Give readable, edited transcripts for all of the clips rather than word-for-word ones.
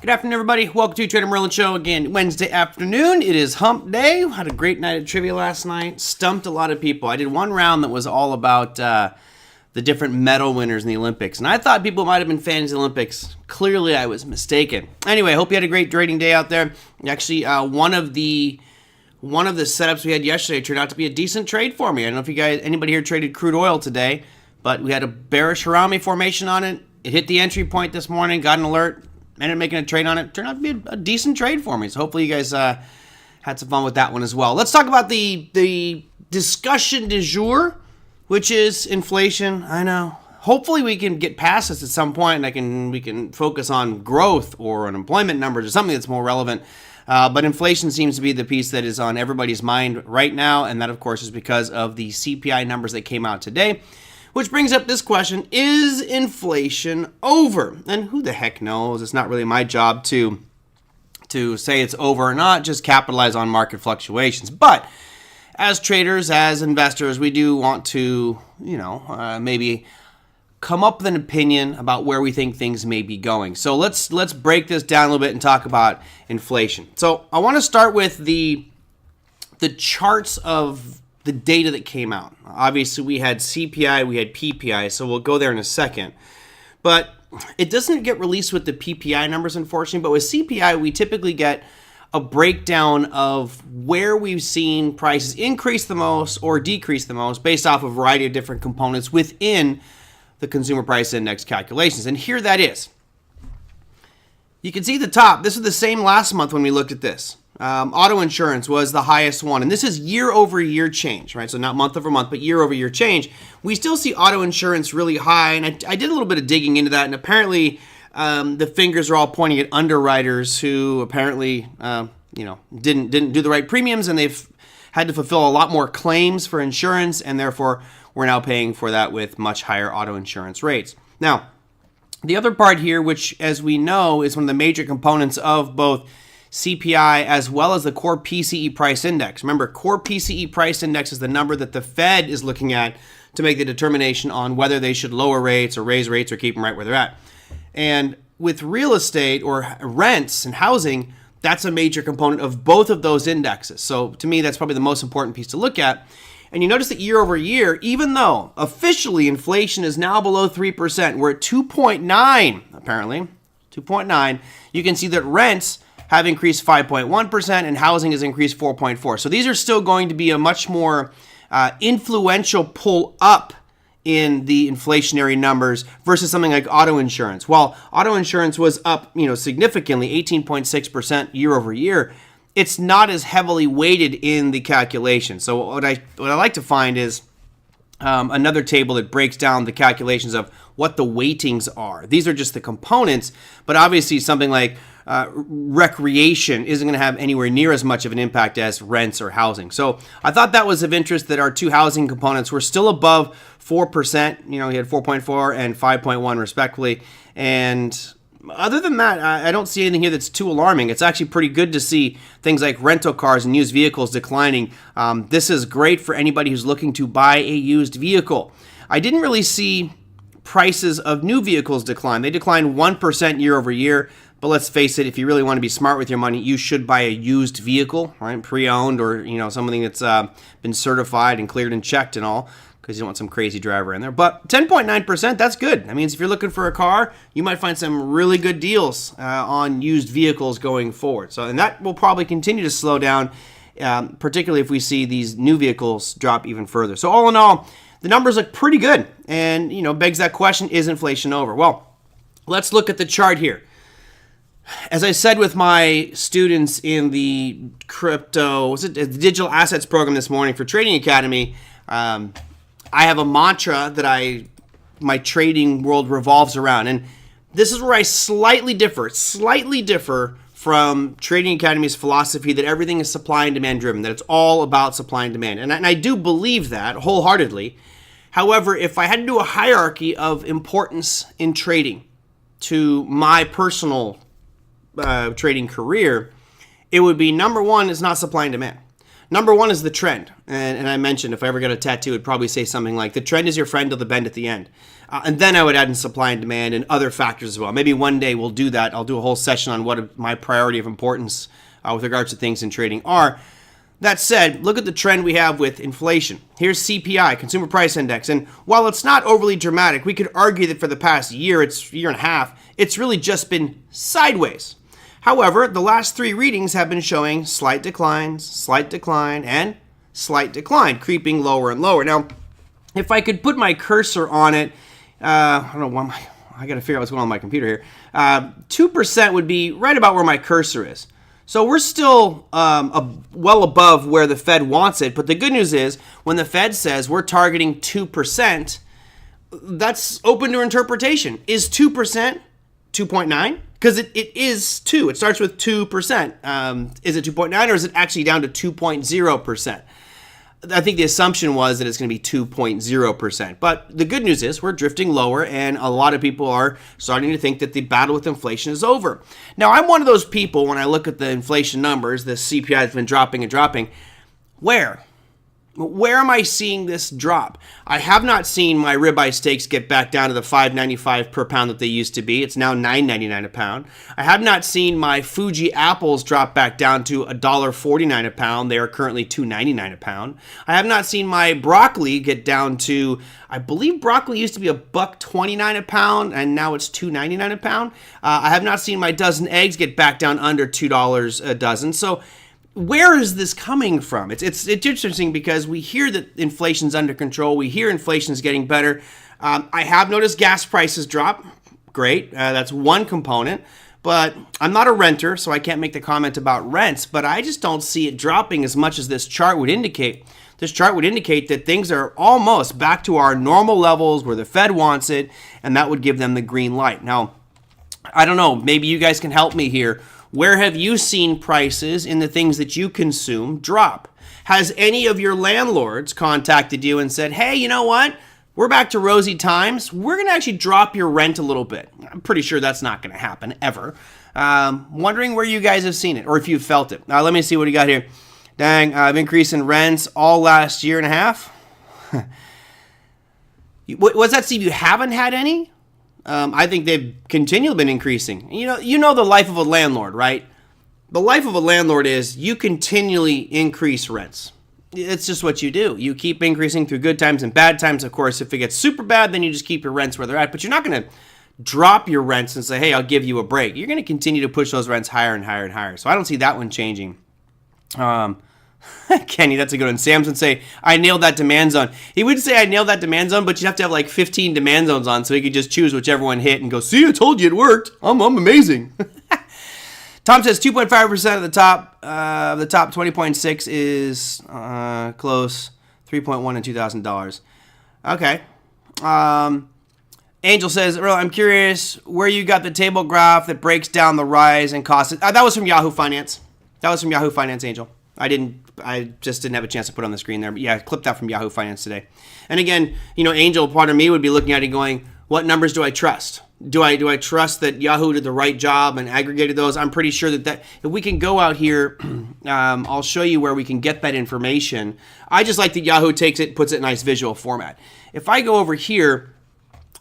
Good afternoon, everybody. Welcome to TraderMerlin Show again Wednesday afternoon. It is hump day. Had a great night at trivia last night. Stumped a lot of people. I did one round that was all about the different medal winners in the Olympics, and I thought people might have been fans of the Olympics. Clearly, I was mistaken. Anyway, I hope you had a great trading day out there. Actually, one of the setups we had yesterday turned out to be a decent trade for me. I don't know if anybody here traded crude oil today, but we had a bearish Harami formation on it. It hit the entry point this morning, got an alert, ended up making a trade on it. Turned out to be a decent trade for me. So hopefully you guys had some fun with that one as well. Let's talk about the discussion du jour, which is inflation. I know. Hopefully we can get past this at some point, and we can focus on growth or on employment numbers or something that's more relevant. But inflation seems to be the piece that is on everybody's mind right now, and that, of course, is because of the CPI numbers that came out today. Which brings up this question, is inflation over? And who the heck knows? It's not really my job to say it's over or not, just capitalize on market fluctuations. But as traders, as investors, we do want to, maybe come up with an opinion about where we think things may be going. So let's break this down a little bit and talk about inflation. So I want to start with the charts of the data that came out. Obviously, we had CPI, we had PPI, so we'll go there in a second. But it doesn't get released with the PPI numbers, unfortunately. But with CPI, we typically get a breakdown of where we've seen prices increase the most or decrease the most based off a variety of different components within the consumer price index calculations. And here that is. You can see the top. This is the same last month when we looked at this. Auto insurance was the highest one, and this is year over year change, right? So not month over month, but year over year change. We still see auto insurance really high, and I did a little bit of digging into that, and apparently the fingers are all pointing at underwriters who apparently didn't do the right premiums, and they've had to fulfill a lot more claims for insurance, and therefore we're now paying for that with much higher auto insurance rates. Now, the other part here, which as we know is one of the major components of both CPI as well as the core PCE price index. Remember, core PCE price index is the number that the Fed is looking at to make the determination on whether they should lower rates or raise rates or keep them right where they're at. And with real estate or rents and housing, that's a major component of both of those indexes. So to me, that's probably the most important piece to look at. And you notice that year over year, even though officially inflation is now below 3%, we're at 2.9 apparently, 2.9, you can see that rents have increased 5.1% and housing has increased 4.4%. So these are still going to be a much more influential pull up in the inflationary numbers versus something like auto insurance. While auto insurance was up, significantly, 18.6% year over year, it's not as heavily weighted in the calculation. So what I like to find is another table that breaks down the calculations of what the weightings are. These are just the components, but obviously something like recreation isn't going to have anywhere near as much of an impact as rents or housing. So I thought that was of interest that our two housing components were still above 4%. We had 4.4 and 5.1 respectively. And other than that, I don't see anything here that's too alarming. It's actually pretty good to see things like rental cars and used vehicles declining. This is great for anybody who's looking to buy a used vehicle. I didn't really see prices of new vehicles decline. They declined 1% year over year. But let's face it, if you really want to be smart with your money, you should buy a used vehicle, right? Pre-owned or, something that's been certified and cleared and checked and all, because you don't want some crazy driver in there. But 10.9%, that's good. That means if you're looking for a car, you might find some really good deals on used vehicles going forward. And that will probably continue to slow down, particularly if we see these new vehicles drop even further. So all in all, the numbers look pretty good. And, begs that question, is inflation over? Well, let's look at the chart here. As I said with my students in the the digital assets program this morning for Trading Academy, I have a mantra that my trading world revolves around. And this is where I slightly differ from Trading Academy's philosophy that everything is supply and demand driven, that it's all about supply and demand. And I do believe that wholeheartedly. However, if I had to do a hierarchy of importance in trading to my personal trading career, it would be number one is not supply and demand. Number one is the trend. And I mentioned if I ever got a tattoo, it'd probably say something like, the trend is your friend till the bend at the end. And then I would add in supply and demand and other factors as well. Maybe one day we'll do that. I'll do a whole session on what my priority of importance with regards to things in trading are. That said, look at the trend we have with inflation. Here's CPI, Consumer Price Index. And while it's not overly dramatic, we could argue that for the past year and a half, it's really just been sideways. However, the last 3 readings have been showing slight declines, slight decline, and slight decline, creeping lower and lower. Now, if I could put my cursor on it, I don't know, I got to figure out what's going on my computer here. 2% would be right about where my cursor is. So we're still well above where the Fed wants it. But the good news is when the Fed says we're targeting 2%, that's open to interpretation. Is 2% 2.9? Because it is 2. It starts with 2%. Is it 2.9 or is it actually down to 2.0%? I think the assumption was that it's going to be 2.0%. But the good news is we're drifting lower, and a lot of people are starting to think that the battle with inflation is over. Now, I'm one of those people, when I look at the inflation numbers, the CPI has been dropping and dropping. Where am I seeing this drop? I have not seen my ribeye steaks get back down to the $5.95 per pound that they used to be. It's now $9.99 a pound. I have not seen my Fuji apples drop back down to $1.49 a pound. They are currently $2.99 a pound. I have not seen my broccoli get down to, I believe broccoli used to be $1.29 a pound, and now it's $2.99 a pound. I have not seen my dozen eggs get back down under $2 a dozen. So where is this coming from? It's interesting because we hear that inflation's under control. We hear inflation's getting better. I have noticed gas prices drop. Great. That's one component. But I'm not a renter, so I can't make the comment about rents. But I just don't see it dropping as much as this chart would indicate. This chart would indicate that things are almost back to our normal levels where the Fed wants it, and that would give them the green light. Now, I don't know. Maybe you guys can help me here. Where have you seen prices in the things that you consume drop? Has any of your landlords contacted you and said, hey, you know what? We're back to rosy times. We're going to actually drop your rent a little bit. I'm pretty sure that's not going to happen ever. Wondering where you guys have seen it or if you've felt it. Now, let me see what you got here. Dang, I've increased in rents all last year and a half. What's that, Steve? You haven't had any? I think they've continually been increasing. You know the life of a landlord, right? The life of a landlord is you continually increase rents. It's just what you do. You keep increasing through good times and bad times. Of course, if it gets super bad, then you just keep your rents where they're at. But you're not going to drop your rents and say, hey, I'll give you a break. You're going to continue to push those rents higher and higher and higher. So I don't see that one changing. Kenny, that's a good one. Sam's would say, I nailed that demand zone. He would say I nailed that demand zone, but you'd have to have like 15 demand zones on so he could just choose whichever one hit and go, see, I told you it worked. I'm amazing. Tom says 2.5% of the top. The top 20.6 is close. 3.1 and $2,000. Okay. Angel says, Earl, I'm curious where you got the table graph that breaks down the rise and cost. That was from Yahoo Finance. Angel. I just didn't have a chance to put it on the screen there. But yeah, I clipped that from Yahoo Finance today. And again, Angel, part of me would be looking at it going, what numbers do I trust? Do I trust that Yahoo did the right job and aggregated those? I'm pretty sure that if we can go out here, I'll show you where we can get that information. I just like that Yahoo takes it, puts it in a nice visual format. If I go over here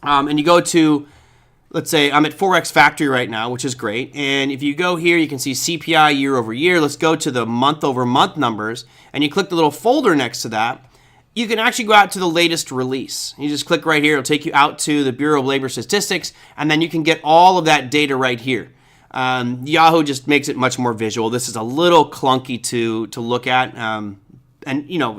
and you go to, let's say I'm at Forex Factory right now, which is great. And if you go here, you can see CPI year over year. Let's go to the month over month numbers. And you click the little folder next to that. You can actually go out to the latest release. You just click right here. It'll take you out to the Bureau of Labor Statistics. And then you can get all of that data right here. Yahoo just makes it much more visual. This is a little clunky to look at. And,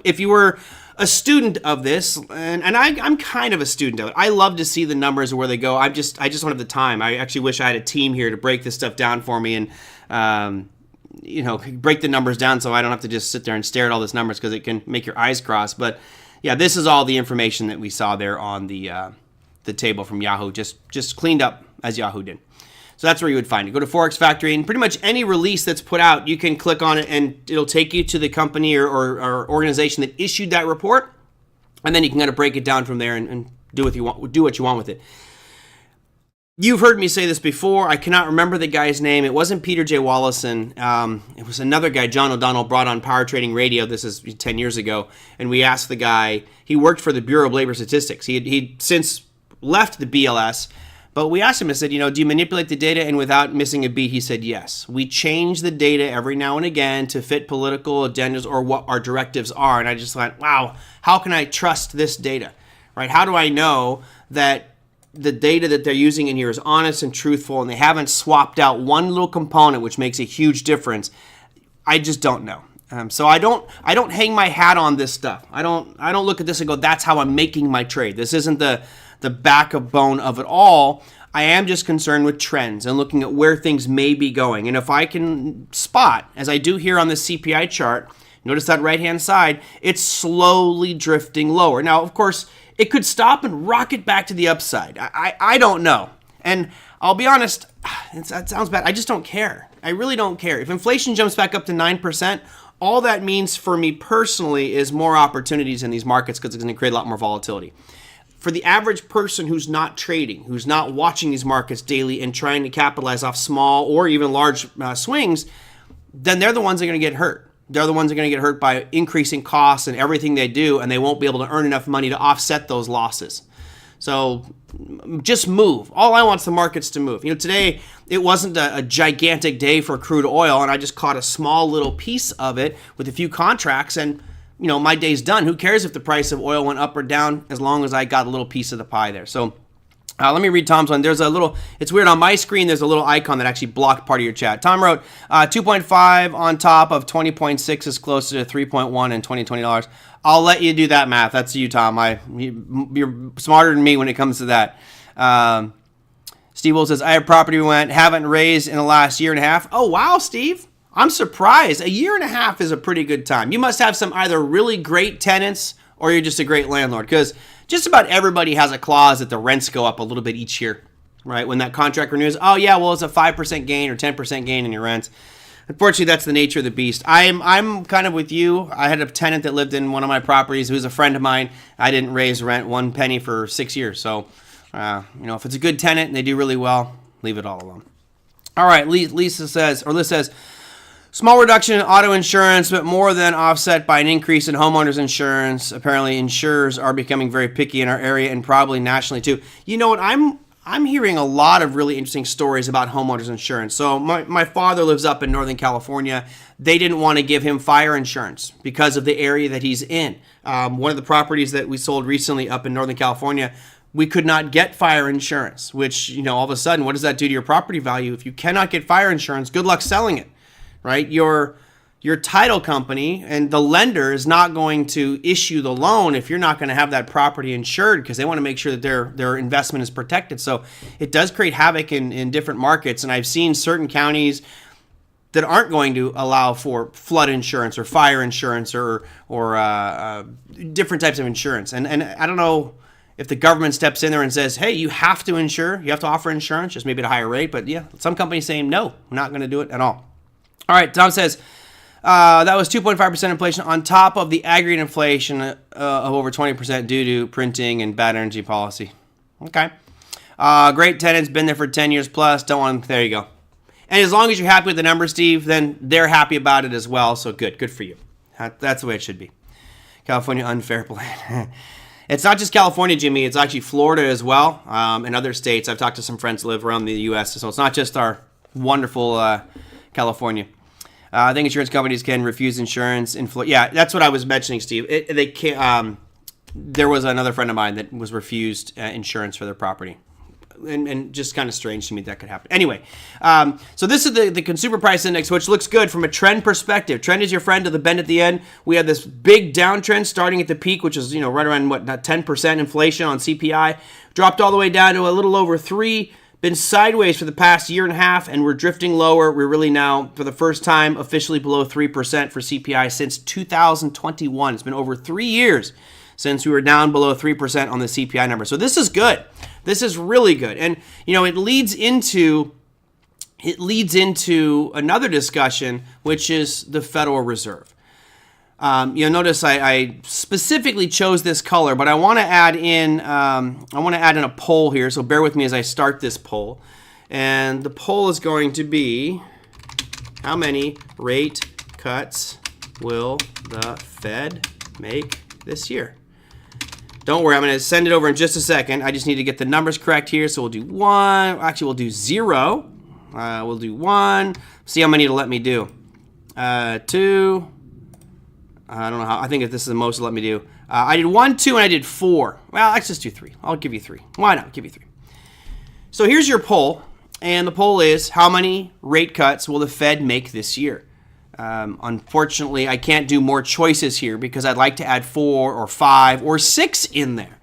if you were a student of this, and I'm kind of a student of it. I love to see the numbers and where they go. I just don't have the time. I actually wish I had a team here to break this stuff down for me and, break the numbers down so I don't have to just sit there and stare at all these numbers because it can make your eyes cross. But yeah, this is all the information that we saw there on the table from Yahoo, just cleaned up as Yahoo did. So that's where you would find it. Go to Forex Factory, and pretty much any release that's put out, you can click on it, and it'll take you to the company or organization that issued that report, and then you can kind of break it down from there and do what you want with it. You've heard me say this before. I cannot remember the guy's name. It wasn't Peter J. Wallison. It was another guy, John O'Donnell, brought on Power Trading Radio. This is 10 years ago. And we asked the guy, he worked for the Bureau of Labor Statistics. He'd since left the BLS. But we asked him, I said, do you manipulate the data? And without missing a beat, he said, yes. We change the data every now and again to fit political agendas or what our directives are. And I just thought, wow, how can I trust this data? Right? How do I know that the data that they're using in here is honest and truthful and they haven't swapped out one little component which makes a huge difference? I just don't know. So I don't hang my hat on this stuff. I don't look at this and go, that's how I'm making my trade. This isn't the backbone of it all. I am just concerned with trends and looking at where things may be going. And if I can spot, as I do here on the CPI chart, notice that right-hand side, it's slowly drifting lower. Now, of course, it could stop and rocket back to the upside. I don't know. And I'll be honest, that sounds bad. I just don't care. I really don't care. If inflation jumps back up to 9%, all that means for me personally is more opportunities in these markets because it's going to create a lot more volatility. For the average person who's not trading, who's not watching these markets daily and trying to capitalize off small or even large swings, then they're the ones that are going to get hurt. They're the ones that are going to get hurt by increasing costs and everything they do, and they won't be able to earn enough money to offset those losses. So just move. All I want is the markets to move. Today it wasn't a gigantic day for crude oil, and I just caught a small little piece of it with a few contracts, and my day's done. Who cares if the price of oil went up or down as long as I got a little piece of the pie there. So let me read Tom's one. There's a little, it's weird, on my screen there's a little icon that actually blocked part of your chat. Tom wrote, 2.5 on top of 20.6 is closer to 3.1 in $2020. I'll let you do that math. That's you, Tom. You're smarter than me when it comes to that. Steve Will says, I have property haven't raised in the last year and a half. Oh, wow, Steve. I'm surprised. A year and a half is a pretty good time. You must have some either really great tenants or you're just a great landlord, because just about everybody has a clause that the rents go up a little bit each year, right? When that contract renews, oh yeah, well, it's a 5% gain or 10% gain in your rents. Unfortunately, that's the nature of the beast. I'm kind of with you. I had a tenant that lived in one of my properties who was a friend of mine. I didn't raise rent 1 penny for 6 years. So, if it's a good tenant and they do really well, leave it all alone. All right, Liz says, small reduction in auto insurance, but more than offset by an increase in homeowners insurance. Apparently, insurers are becoming very picky in our area and probably nationally too. You know what? I'm hearing a lot of really interesting stories about homeowners insurance. So my father lives up in Northern California. They didn't want to give him fire insurance because of the area that he's in. One of the properties that we sold recently up in Northern California, we could not get fire insurance, which, all of a sudden, what does that do to your property value? If you cannot get fire insurance, good luck selling it. Right? Your title company and the lender is not going to issue the loan if you're not going to have that property insured, because they want to make sure that their investment is protected. So it does create havoc in different markets. And I've seen certain counties that aren't going to allow for flood insurance or fire insurance or different types of insurance. And I don't know if the government steps in there and says, hey, you have to insure, you have to offer insurance, just maybe at a higher rate. But yeah, some companies saying, no, I'm not going to do it at all. All right, Tom says, that was 2.5% inflation on top of the aggregate inflation of over 20% due to printing and bad energy policy. Okay. Great tenants, been there for 10 years plus. Don't want them. There you go. And as long as you're happy with the numbers, Steve, then they're happy about it as well. So good for you. That's the way it should be. California unfair plan. It's not just California, Jimmy. It's actually Florida as well, and other states. I've talked to some friends who live around the U.S., so it's not just our wonderful California. I think insurance companies can refuse insurance. Yeah, that's what I was mentioning, Steve. They can't. There was another friend of mine that was refused insurance for their property, and just kind of strange to me that could happen. Anyway, so this is the consumer price index, which looks good from a trend perspective. Trend is your friend to the bend at the end. We had this big downtrend starting at the peak, which is right around 10% inflation on CPI, dropped all the way down to a little over 3%. Been sideways for the past year and a half, and we're drifting lower. We're really now, for the first time, officially below 3% for CPI since 2021. It's been over 3 years since we were down below 3% on the CPI number. So this is good. This is really good. And, it leads into another discussion, which is the Federal Reserve. You'll notice I specifically chose this color, but I want to add in a poll here. So bear with me as I start this poll, and the poll is going to be: how many rate cuts will the Fed make this year? Don't worry, I'm going to send it over in just a second. I just need to get the numbers correct here. So we'll do 1. Actually, we'll do 0. We'll do 1. See how many it'll let me do. 2. I don't know how. I think if this is the most it'll let me do. I did 1, 2, and I did 4. Well, let's just do 3. I'll give you 3. Why not? Give you 3. So here's your poll. And the poll is, how many rate cuts will the Fed make this year? Unfortunately, I can't do more choices here because I'd like to add 4 or 5 or 6 in there.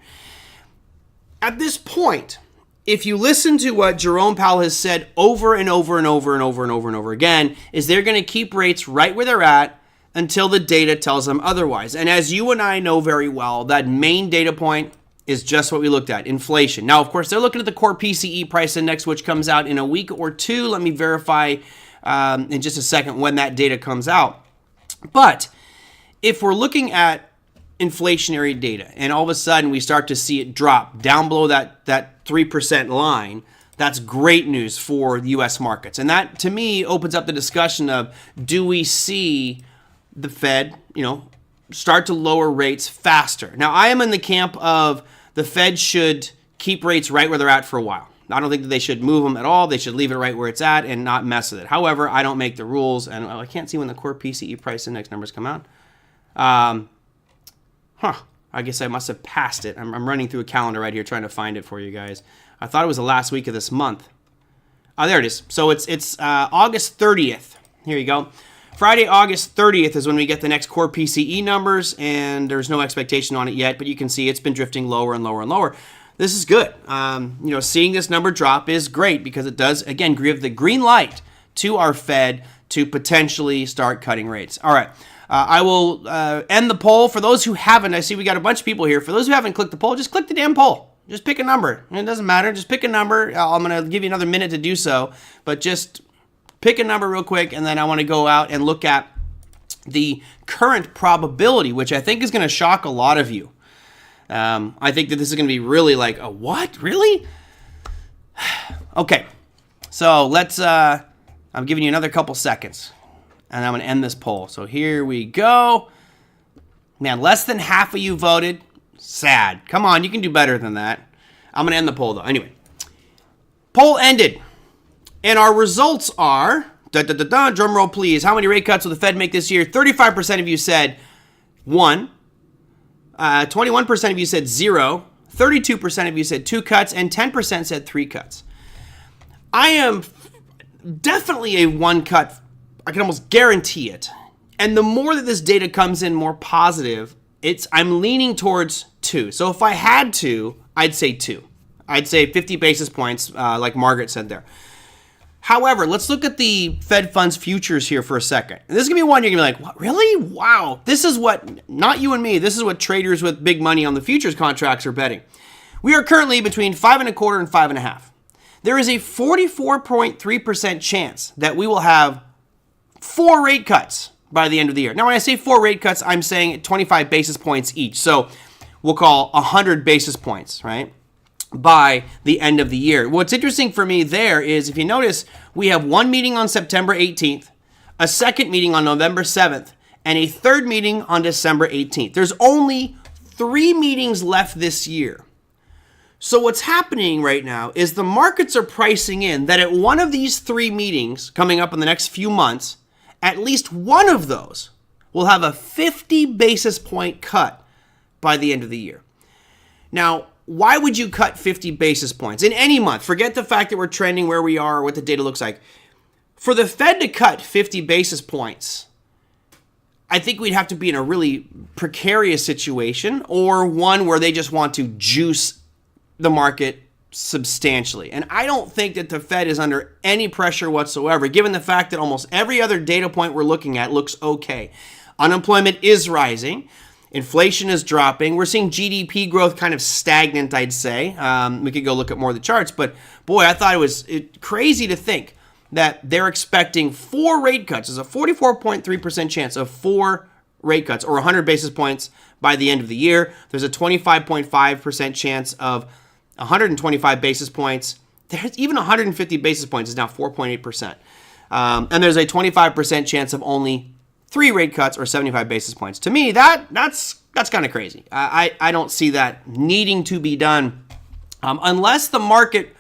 At this point, if you listen to what Jerome Powell has said over and over and over and over and over and over again, is they're going to keep rates right where they're at until the data tells them otherwise. And as you and I know very well, that main data point is just what we looked at, inflation. Now, of course, they're looking at the core PCE price index, which comes out in a week or 2. Let me verify in just a second when that data comes out. But if we're looking at inflationary data and all of a sudden we start to see it drop down below that 3% line, that's great news for the U.S. markets. And that, to me, opens up the discussion of, do we see the Fed, start to lower rates faster? Now, I am in the camp of the Fed should keep rates right where they're at for a while. I don't think that they should move them at all. They should leave it right where it's at and not mess with it. However, I don't make the rules, and I can't see when the core PCE price index numbers come out. I guess I must have passed it. I'm running through a calendar right here trying to find it for you guys. I thought it was the last week of this month. Oh, there it is. So it's August 30th. Here you go. Friday, August 30th is when we get the next core PCE numbers, and there's no expectation on it yet, but you can see it's been drifting lower and lower and lower. This is good. Seeing this number drop is great because it does, again, give the green light to our Fed to potentially start cutting rates. All right. I will end the poll. For those who haven't, I see we got a bunch of people here. For those who haven't clicked the poll, just click the damn poll. Just pick a number. It doesn't matter. Just pick a number. I'm going to give you another minute to do so, but just pick a number real quick, and then I want to go out and look at the current probability, which I think is going to shock a lot of you. I think that this is going to be really like, a what? Really? Okay. So let's, I'm giving you another couple seconds, and I'm going to end this poll. So here we go. Man, less than half of you voted. Sad. Come on, you can do better than that. I'm going to end the poll, though. Anyway, poll ended. And our results are, drum roll please, how many rate cuts will the Fed make this year? 35% of you said 1. 21% of you said 0. 32% of you said 2 cuts. And 10% said 3 cuts. I am definitely a 1 cut. I can almost guarantee it. And the more that this data comes in more positive, I'm leaning towards 2. So if I had to, I'd say 2. I'd say 50 basis points, like Margaret said there. However, let's look at the Fed funds futures here for a second. And this is going to be one you're going to be like, what, really? Wow. This is what, not you and me, this is what traders with big money on the futures contracts are betting. We are currently between 5.25 and 5.5. There is a 44.3% chance that we will have 4 rate cuts by the end of the year. Now, when I say 4 rate cuts, I'm saying 25 basis points each. So we'll call 100 basis points, right, by the end of the year. What's interesting for me there is, if you notice, we have 1 meeting on September 18th, a second meeting on November 7th, and a third meeting on December 18th. There's only 3 meetings left this year. So what's happening right now is the markets are pricing in that at one of these 3 meetings coming up in the next few months, at least one of those will have a 50 basis point cut by the end of the year. Now, why would you cut 50 basis points in any month? Forget the fact that we're trending where we are or what the data looks like. For the Fed to cut 50 basis points, I think we'd have to be in a really precarious situation, or one where they just want to juice the market substantially. And I don't think that the Fed is under any pressure whatsoever, given the fact that almost every other data point we're looking at looks okay. Unemployment is rising. Inflation is dropping. We're seeing GDP growth kind of stagnant, I'd say. We could go look at more of the charts, but boy, I thought it was crazy to think that they're expecting 4 rate cuts. There's a 44.3% chance of 4 rate cuts or 100 basis points by the end of the year. There's a 25.5% chance of 125 basis points. There's even 150 basis points is now 4.8%. And there's a 25% chance of only 3 rate cuts or 75 basis points. To me, that's kind of crazy. I don't see that needing to be done unless the market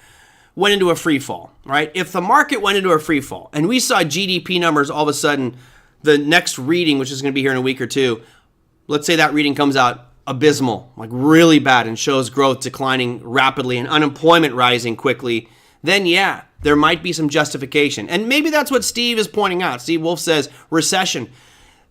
went into a free fall, right? If the market went into a free fall and we saw GDP numbers all of a sudden, the next reading, which is going to be here in a week or two, let's say that reading comes out abysmal, like really bad, and shows growth declining rapidly and unemployment rising quickly, then yeah, there might be some justification. And maybe that's what Steve is pointing out. Steve Wolf says recession.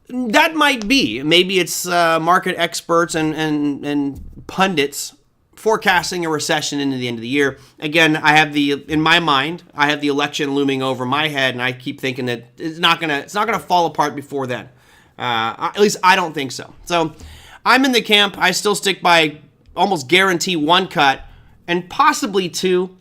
That might be. Maybe it's market experts and pundits forecasting a recession into the end of the year. Again, in my mind, I have the election looming over my head, and I keep thinking that it's not gonna fall apart before then. At least I don't think so. So I'm in the camp. I still stick by almost guarantee 1 cut and possibly 2.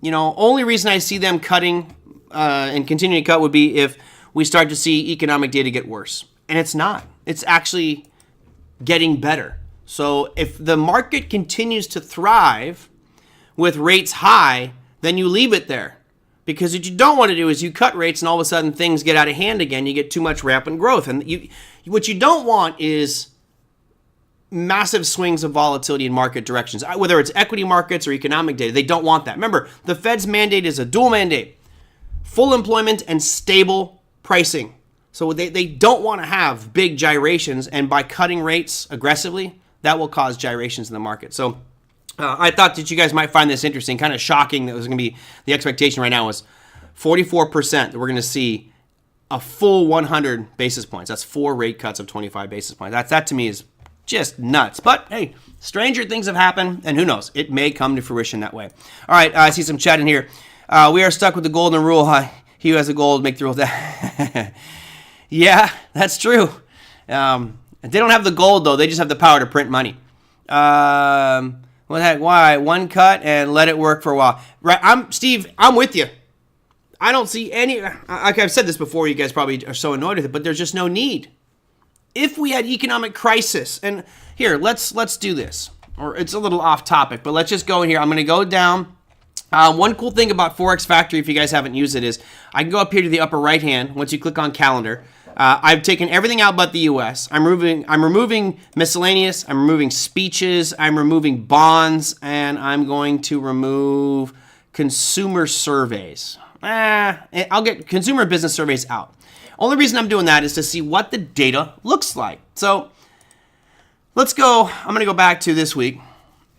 Only reason I see them cutting and continuing to cut would be if we start to see economic data get worse. And it's not. It's actually getting better. So if the market continues to thrive with rates high, then you leave it there. Because what you don't want to do is you cut rates and all of a sudden things get out of hand again. You get too much rapid growth. And what you don't want is massive swings of volatility in market directions, whether it's equity markets or economic data. They don't want that. Remember, the Fed's mandate is a dual mandate: full employment and stable pricing. So they don't want to have big gyrations, and by cutting rates aggressively, that will cause gyrations in the market. So I thought that you guys might find this interesting, kind of shocking that it was going to be, the expectation right now was 44% that we're going to see a full 100 basis points. That's 4 rate cuts of 25 basis points. That to me is just nuts. But hey, stranger things have happened, and who knows? It may come to fruition that way. All right, I see some chat in here. We are stuck with the golden rule. He who has the gold, make the rule. Yeah, that's true. They don't have the gold, though. They just have the power to print money. What the heck? Why? 1 cut and let it work for a while. Right, Steve, I'm with you. I don't see any... Like I've said this before, you guys probably are so annoyed with it, but there's just no need. If we had economic crisis, and here, let's do this. Or it's a little off topic, but let's just go in here. I'm going to go down. One cool thing about Forex Factory, if you guys haven't used it, is I can go up here to the upper right hand once you click on calendar. I've taken everything out but the U.S. I'm removing miscellaneous. I'm removing speeches. I'm removing bonds, and I'm going to remove consumer surveys. I'll get consumer business surveys out. Only reason I'm doing that is to see what the data looks like. So let's go. I'm going to go back to this week.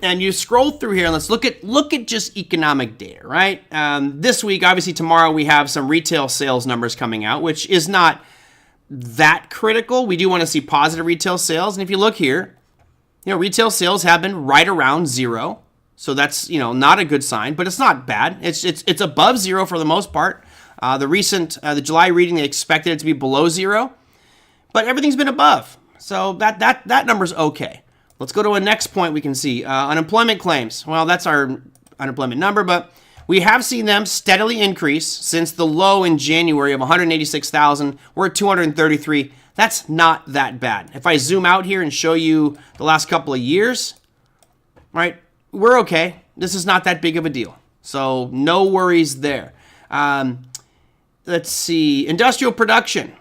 And you scroll through here and let's look at just economic data, right? This week, obviously tomorrow, we have some retail sales numbers coming out, which is not that critical. We do want to see positive retail sales. And if you look here, retail sales have been right around 0. So that's, not a good sign, but it's not bad. It's above 0 for the most part. The July reading, they expected it to be below 0, but everything's been above. So that number's okay. Let's go to a next point we can see. Unemployment claims. Well, that's our unemployment number, but we have seen them steadily increase since the low in January of 186,000. We're at 233. That's not that bad. If I zoom out here and show you the last couple of years, right, we're okay. This is not that big of a deal. So no worries there. Let's see. Industrial production.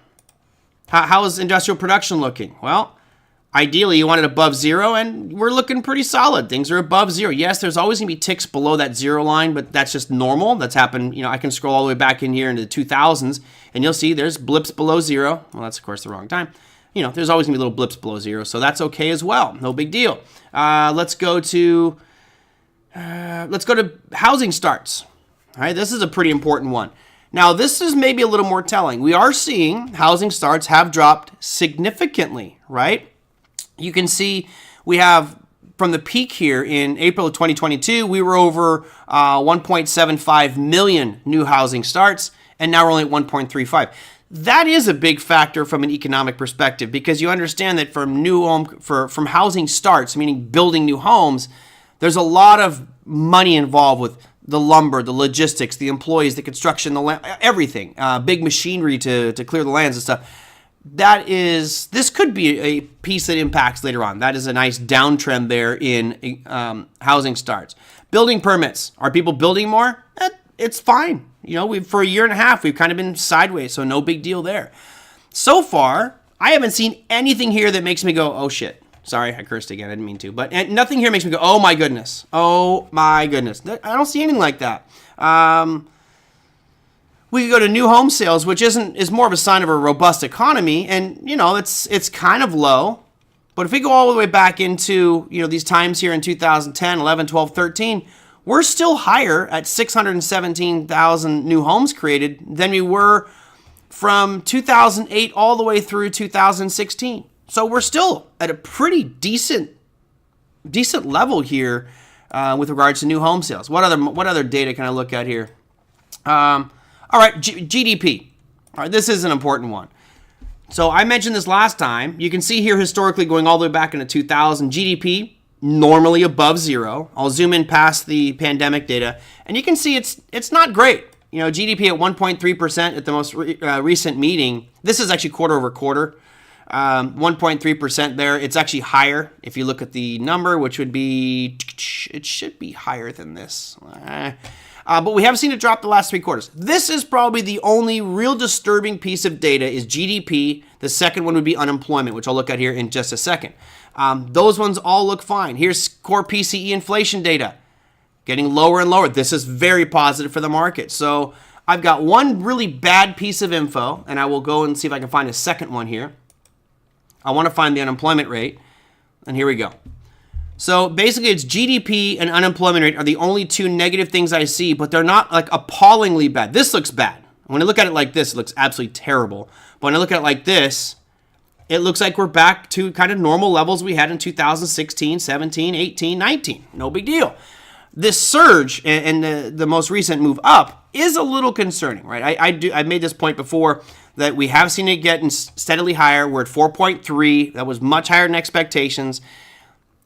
How is industrial production looking? Well, ideally, you want it above 0, and we're looking pretty solid. Things are above 0. Yes, there's always going to be ticks below that 0 line, but that's just normal. That's happened. I can scroll all the way back in here into the 2000s, and you'll see there's blips below 0. Well, that's, of course, the wrong time. There's always going to be little blips below 0, so that's okay as well. No big deal. Let's go to housing starts. All right, this is a pretty important one. Now, this is maybe a little more telling. We are seeing housing starts have dropped significantly, right? You can see we have, from the peak here in April of 2022, we were over 1.75 million new housing starts, and now we're only at 1.35. That is a big factor from an economic perspective, because you understand that from housing starts, meaning building new homes, there's a lot of money involved with the lumber, the logistics, the employees, the construction, the land, everything, big machinery to clear the lands and stuff. this could be a piece that impacts later on. That is a nice downtrend there in housing starts. Building permits. Are people building more? It's fine. You know, for a year and a half, we've kind of been sideways, so no big deal there. So far, I haven't seen anything here that makes me go, oh shit. Sorry, I cursed again. I didn't mean to. But nothing here makes me go, oh my goodness. Oh my goodness. I don't see anything like that. We could go to new home sales, which is more of a sign of a robust economy. And, you know, it's kind of low. But if we go all the way back into, you know, these times here in 2010, 11, 12, 13, we're still higher at 617,000 new homes created than we were from 2008 all the way through 2016. So we're still at a pretty decent level here with regards to new home sales. What other data can I look at here? All right, GDP. All right, this is an important one. So I mentioned this last time. You can see here historically going all the way back into 2000, GDP normally above zero. I'll zoom in past the pandemic data, and you can see it's not great. You know, GDP at 1.3% at the most recent meeting. This is actually quarter over quarter. 1.3% there. It's actually higher if you look at the number, which would be, it should be higher than this. But we haven't seen it drop the last 3 quarters. This is probably the only real disturbing piece of data is GDP. The second one would be unemployment, which I'll look at here in just a second. Those ones all look fine. Here's core PCE inflation data. Getting lower and lower. This is very positive for the market. So I've got one really bad piece of info, and I will go and see if I can find a second one here. I want to find the unemployment rate, and here we go. So basically it's GDP and unemployment rate are the only 2 negative things I see, but they're not like appallingly bad. This looks bad. When I look at it like this, it looks absolutely terrible. But when I look at it like this, it looks like we're back to kind of normal levels we had in 2016, 17, 18, 19. No big deal. This surge and the most recent move up is a little concerning, right? I made this point before that we have seen it getting steadily higher. We're at 4.3. That was much higher than expectations.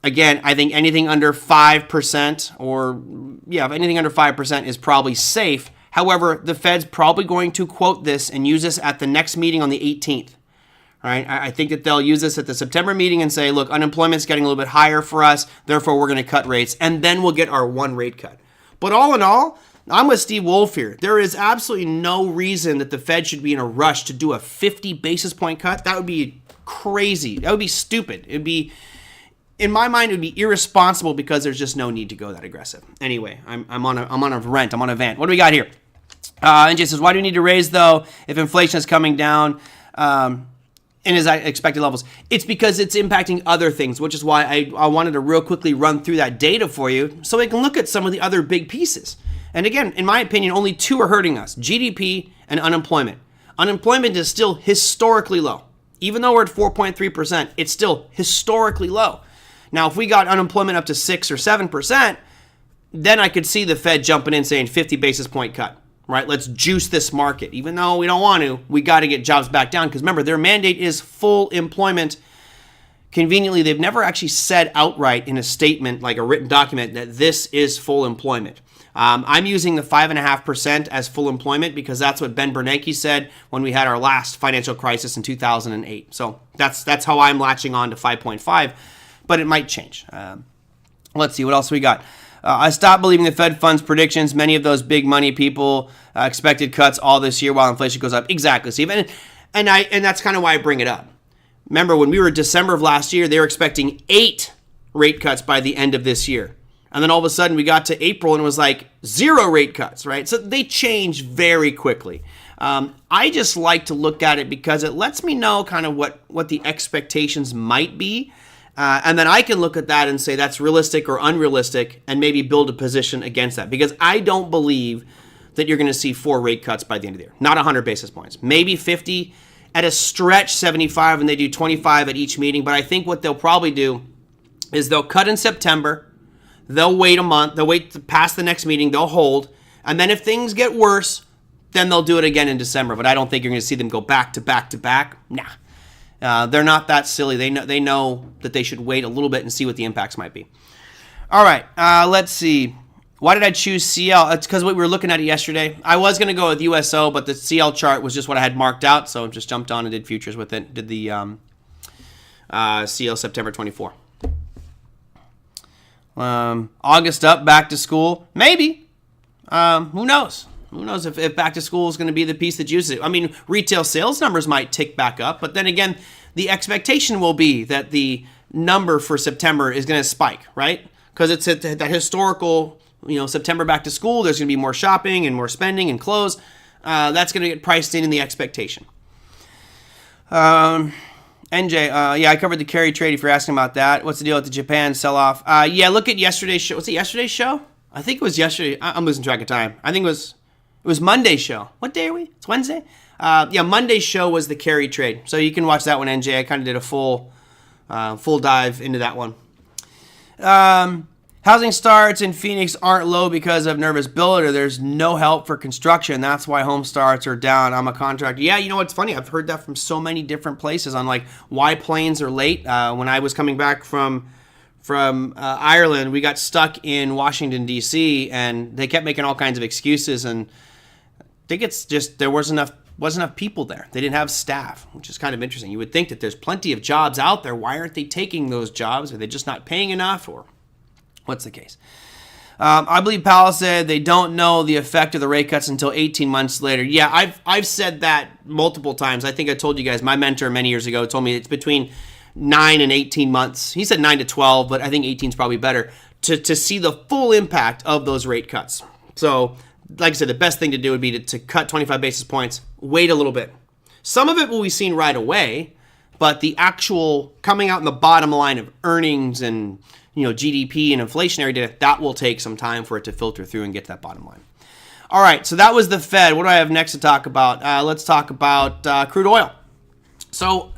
Again, I think anything under 5% anything under 5% is probably safe. However, the Fed's probably going to quote this and use this at the next meeting on the 18th. Right? I think that they'll use this at the September meeting and say, look, unemployment's getting a little bit higher for us, therefore we're going to cut rates, and then we'll get our one rate cut. But all in all, I'm with Steve Wolf here. There is absolutely no reason that the Fed should be in a rush to do a 50 basis point cut. That would be crazy. That would be stupid. It'd be, in my mind, it would be irresponsible because there's just no need to go that aggressive. Anyway, I'm on a vent. What do we got here? NJ says, why do we need to raise though if inflation is coming down? In his expected levels? It's because it's impacting other things, which is why I wanted to real quickly run through that data for you so we can look at some of the other big pieces. And again, in my opinion, only 2 are hurting us, GDP and unemployment. Unemployment is still historically low. Even though we're at 4.3%, it's still historically low. Now, if we got unemployment up to 6 or 7%, then I could see the Fed jumping in saying 50 basis point cut. Right, let's juice this market. Even though we don't want to, we got to get jobs back down because remember, their mandate is full employment. Conveniently, they've never actually said outright in a statement, like a written document, that this is full employment. I'm using the 5.5% as full employment because that's what Ben Bernanke said when we had our last financial crisis in 2008. So that's how I'm latching on to 5.5, but it might change. Let's see, what else we got? I stopped believing the Fed funds predictions. Many of those big money people expected cuts all this year while inflation goes up. Exactly, Steve. And that's kind of why I bring it up. Remember, when we were December of last year, they were expecting 8 rate cuts by the end of this year. And then all of a sudden we got to April and it was like 0 rate cuts, right? So they change very quickly. I just like to look at it because it lets me know kind of what the expectations might be. And then I can look at that and say that's realistic or unrealistic and maybe build a position against that. Because I don't believe that you're going to see 4 rate cuts by the end of the year. Not 100 basis points. Maybe 50, at a stretch 75, and they do 25 at each meeting. But I think what they'll probably do is they'll cut in September. They'll wait a month. They'll wait past the next meeting. They'll hold. And then if things get worse, then they'll do it again in December. But I don't think you're going to see them go back to back to back. Nah. They're not that silly. They know that they should wait a little bit and see what the impacts might be. All right, let's see. Why did I choose CL? It's because we were looking at it yesterday. I was going to go with USO, but the CL chart was just what I had marked out, so just jumped on and did futures with it. Did the CL September 24. August up, back to school. Maybe. Who knows? Who knows if back to school is going to be the piece that juices it. I mean, retail sales numbers might tick back up, but then again, the expectation will be that the number for September is going to spike, right? Because it's at that historical, September back to school. There's going to be more shopping and more spending and clothes. That's going to get priced in the expectation. NJ, yeah, I covered the carry trade if you're asking about that. What's the deal with the Japan sell-off? Yeah, look at yesterday's show. Was it yesterday's show? I think it was yesterday. I'm losing track of time. I think it was Monday's show. What day are we? It's Wednesday? Yeah, Monday's show was the carry trade. So you can watch that one, NJ. I kind of did a full dive into that one. Housing starts in Phoenix aren't low because of nervous builder. There's no help for construction. That's why home starts are down. I'm a contractor. Yeah, you know what's funny? I've heard that from so many different places on like why planes are late. When I was coming back from Ireland, we got stuck in Washington, D.C., and they kept making all kinds of excuses. And I think it's just there wasn't enough people there. They didn't have staff, which is kind of interesting. You would think that there's plenty of jobs out there. Why aren't they taking those jobs? Are they just not paying enough, or what's the case? I believe Powell said they don't know the effect of the rate cuts until 18 months later. Yeah, I've said that multiple times. I think I told you guys, my mentor many years ago told me it's between 9 and 18 months. He said 9 to 12, but I think 18 is probably better to see the full impact of those rate cuts. So, like I said, the best thing to do would be to cut 25 basis points, wait a little bit. Some of it will be seen right away, but the actual coming out in the bottom line of earnings and GDP and inflationary data, that will take some time for it to filter through and get to that bottom line. All right, so that was the Fed. What do I have next to talk about? Let's talk about crude oil. So,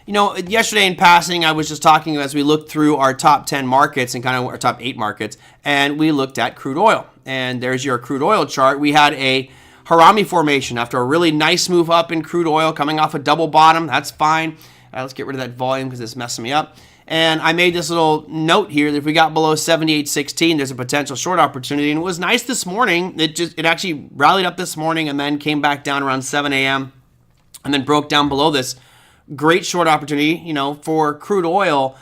yesterday in passing, I was just talking as we looked through our top 10 markets and kind of our top 8 markets, and we looked at crude oil. And there's your crude oil chart. We had a Harami formation after a really nice move up in crude oil coming off a double bottom. That's fine. Let's get rid of that volume because it's messing me up. And I made this little note here that if we got below 78.16, there's a potential short opportunity. And it was nice this morning. It actually rallied up this morning and then came back down around 7 a.m. and then broke down below this. Great short opportunity, for crude oil.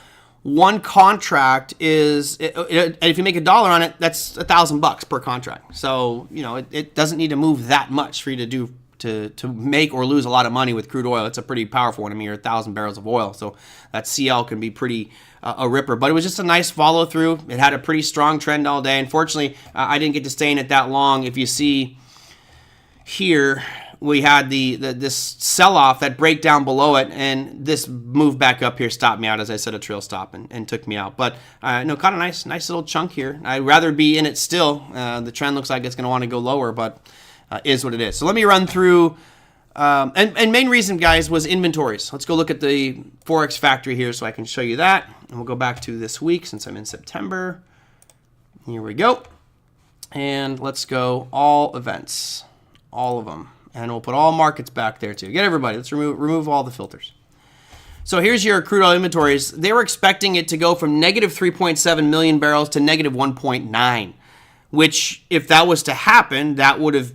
One contract is, if you make $1 on it, that's $1,000 per contract. So, it doesn't need to move that much for you to make or lose a lot of money with crude oil. It's a pretty powerful one. I mean, you're 1,000 barrels of oil, so that CL can be pretty a ripper. But it was just a nice follow through. It had a pretty strong trend all day. Unfortunately, I didn't get to stay in it that long. If you see here, we had this sell-off, that breakdown below it, and this move back up here stopped me out, as I said, a trail stop, and took me out. But caught a nice little chunk here. I'd rather be in it still. The trend looks like it's going to want to go lower, but is what it is. So let me run through, and main reason, guys, was inventories. Let's go look at the Forex factory here so I can show you that. And we'll go back to this week since I'm in September. Here we go. And let's go all events, all of them. And we'll put all markets back there too. Get everybody. Let's remove all the filters. So here's your crude oil inventories. They were expecting it to go from negative 3.7 million barrels to negative 1.9, which if that was to happen, that would have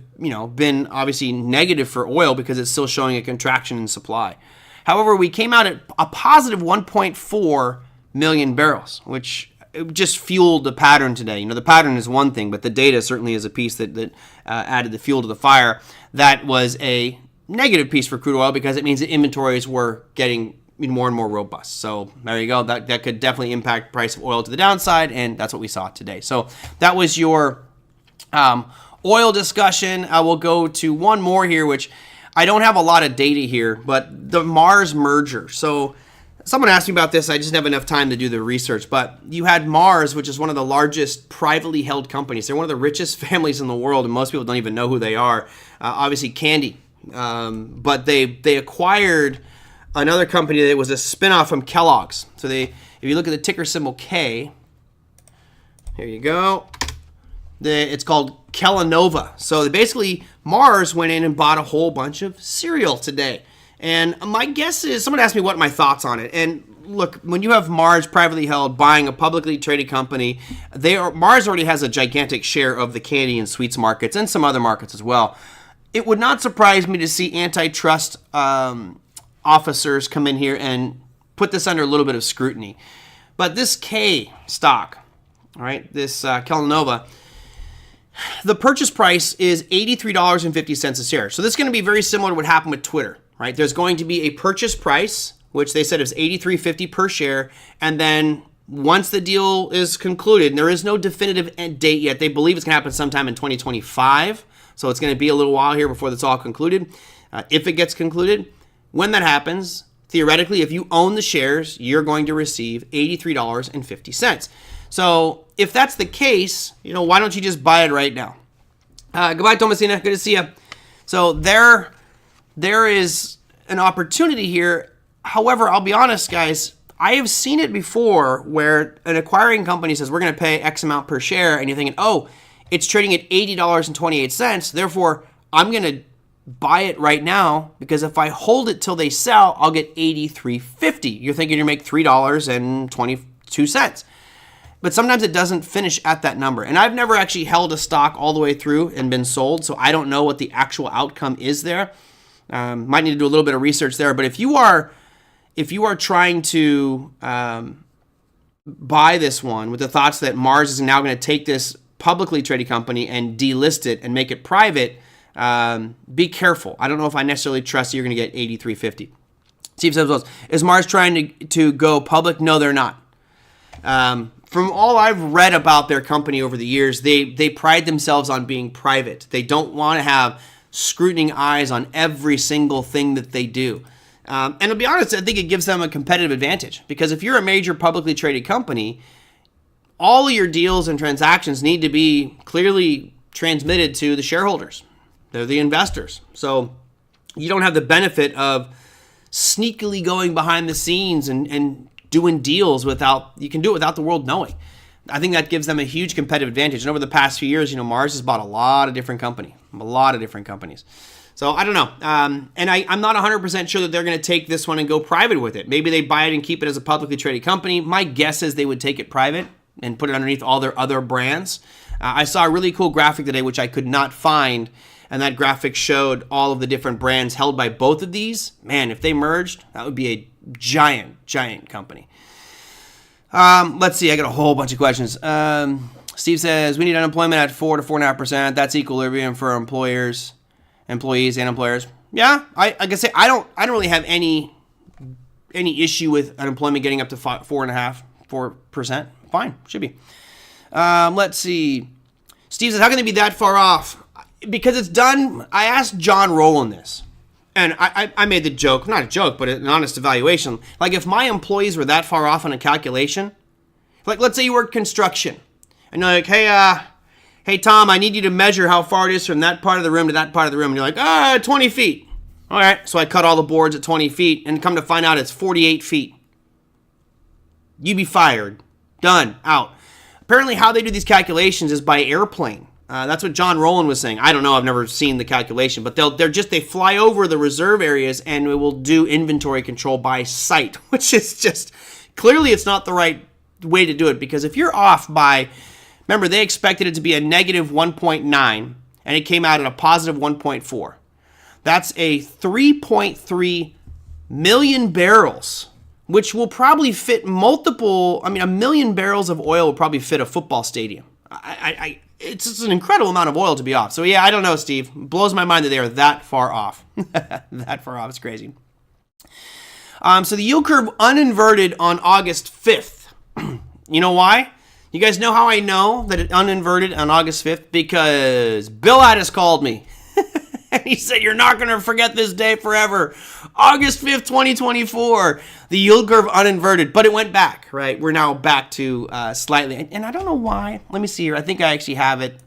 been obviously negative for oil because it's still showing a contraction in supply. However, we came out at a positive 1.4 million barrels, which just fueled the pattern today. The pattern is one thing, but the data certainly is a piece that added the fuel to the fire. That was a negative piece for crude oil because it means that inventories were getting more and more robust. So there you go. That could definitely impact price of oil to the downside, and that's what we saw today. So that was your oil discussion. I will go to one more here, which I don't have a lot of data here, but the Mars merger. So someone asked me about this. I just didn't have enough time to do the research, but you had Mars, which is one of the largest privately held companies. They're one of the richest families in the world, and most people don't even know who they are. Obviously, Candy. But they acquired another company that was a spinoff from Kellogg's. So if you look at the ticker symbol K, here you go. It's called Kellanova. So basically, Mars went in and bought a whole bunch of cereal today. And my guess is, someone asked me what my thoughts on it. And look, when you have Mars privately held buying a publicly traded company, Mars already has a gigantic share of the candy and sweets markets and some other markets as well. It would not surprise me to see antitrust officers come in here and put this under a little bit of scrutiny. But this K stock, all right, this Kellanova, the purchase price is $83.50 a share. So this is going to be very similar to what happened with Twitter, right? There's going to be a purchase price, which they said is $83.50 per share, and then once the deal is concluded, and there is no definitive date yet, they believe it's going to happen sometime in 2025, so it's going to be a little while here before that's all concluded. If it gets concluded, when that happens, theoretically, if you own the shares, you're going to receive $83.50. So if that's the case, why don't you just buy it right now? Goodbye, Tomasina. Good to see you. So there is an opportunity here. However, I'll be honest, guys, I have seen it before where an acquiring company says we're going to pay X amount per share, and you're thinking, oh, it's trading at $80.28. Therefore, I'm going to buy it right now because if I hold it till they sell, I'll get $83.50. You're thinking you make $3.22. But sometimes it doesn't finish at that number. And I've never actually held a stock all the way through and been sold, so I don't know what the actual outcome is there. Might need to do a little bit of research there. But if you are trying to buy this one with the thoughts that Mars is now going to take this publicly traded company and delist it and make it private, be careful. I don't know if I necessarily trust you're going to get $83.50. Steve says, is Mars trying to go public? No, they're not. From all I've read about their company over the years, they pride themselves on being private. They don't want to have scrutinizing eyes on every single thing that they do. And to be honest, I think it gives them a competitive advantage because if you're a major publicly traded company, all of your deals and transactions need to be clearly transmitted to the shareholders. They're the investors. So you don't have the benefit of sneakily going behind the scenes and doing deals you can do it without the world knowing. I think that gives them a huge competitive advantage. And over the past few years, Mars has bought a lot of different companies. So I don't know. And I'm not 100% sure that they're going to take this one and go private with it. Maybe they buy it and keep it as a publicly traded company. My guess is they would take it private and put it underneath all their other brands. I saw a really cool graphic today, which I could not find. And that graphic showed all of the different brands held by both of these. Man, if they merged, that would be a giant, giant company. Let's see. I got a whole bunch of questions. Steve says, we need unemployment at 4 to 4.5%. That's equilibrium for employees and employers. Yeah, I can say I don't really have any issue with unemployment getting up to 4.5%. Fine, should be. Let's see. Steve says, how can they be that far off? Because it's done. I asked John Rowland this, and I made the joke, not a joke, but an honest evaluation. Like if my employees were that far off on a calculation, like let's say you work construction, and you're like, hey Tom, I need you to measure how far it is from that part of the room to that part of the room. And you're like, 20 feet. All right, so I cut all the boards at 20 feet, and come to find out it's 48 feet. You'd be fired. Done. Out. Apparently how they do these calculations is by airplane. That's what John Rowland was saying. I don't know. I've never seen the calculation, but they fly over the reserve areas and we will do inventory control by sight, which is just clearly it's not the right way to do it because if you're off by, remember they expected it to be a negative 1.9 and it came out at a positive 1.4. That's a 3.3 million barrels, which will probably fit a million barrels of oil will probably fit a football stadium. It's just an incredible amount of oil to be off. So yeah, I don't know, Steve. It blows my mind that they are that far off. That far off. It's crazy. So the yield curve uninverted on August 5th. You know why? You guys know how I know that it uninverted on August 5th? Because Bill Addis called me. And he said, you're not going to forget this day forever. August 5th, 2024. The yield curve uninverted, but it went back, right? We're now back to slightly. And I don't know why. Let me see here. I think I actually have it.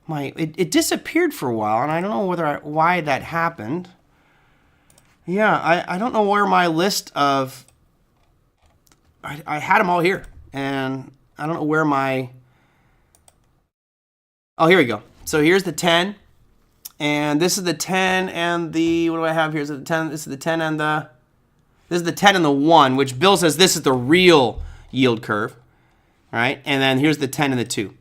It disappeared for a while, and I don't know why that happened. Yeah, I don't know where my list of... I had them all here, and I don't know where my... Oh, here we go. So here's the 10. And this is the 10 and the, what do I have here? Is it the 10? This is the 10 and the This is the 10 and the 1, which Bill says this is the real yield curve. All right, and then here's the 10 and the 2.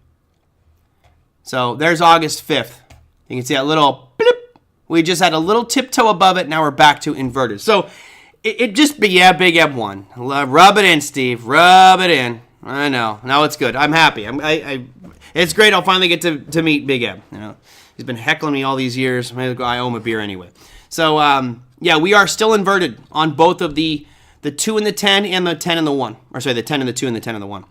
So there's August 5th. You can see that little blip. We just had a little tiptoe above it. Now we're back to inverted. So it just, yeah, Big Eb won. Rub it in, Steve. Rub it in. I know. Now it's good. I'm happy. It's great. I'll finally get to meet Big Eb. You know, he's been heckling me all these years. I owe him a beer anyway. So yeah, we are still inverted on both of the 2 and the 10 and the 10 and the 1. Or sorry, the 10 and the 2 and the 10 and the 1.